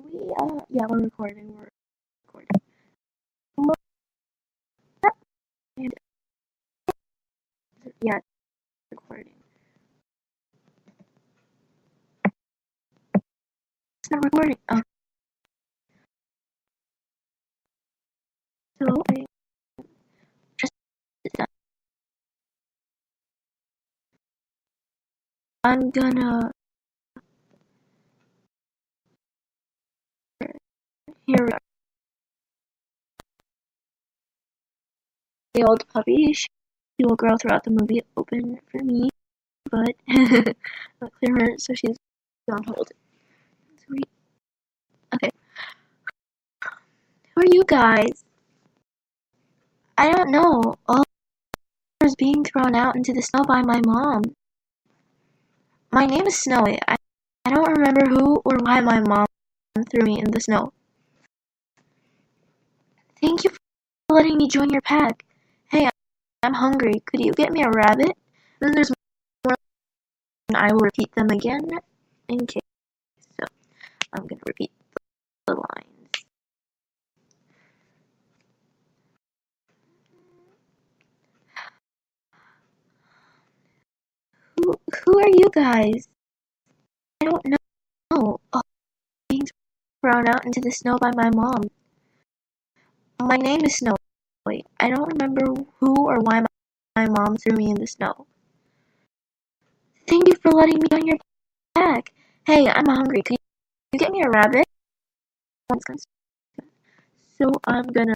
Yeah, we're recording. We're recording. Mo- And yeah, recording. It's not recording. So I just I'm gonna here we are. The old puppy. She will grow throughout the movie. Open for me, but I'll clear her so she's on hold. Sweet. Okay. Who are you guys? I don't know. All is being thrown out into the snow by my mom. My name is Snowy. I don't remember who or why my mom threw me in the snow. Thank you for letting me join your pack. Hey, I'm hungry. Could you get me a rabbit? Then there's more, and I will repeat them again in case. So I'm gonna repeat the lines. Who are you guys? I don't know. Oh, being thrown out into the snow by my mom. My name is Snowy. I don't remember who or why my mom threw me in the snow. Thank you for letting me join your pack. Hey, I'm hungry. Could you get me a rabbit? So I'm gonna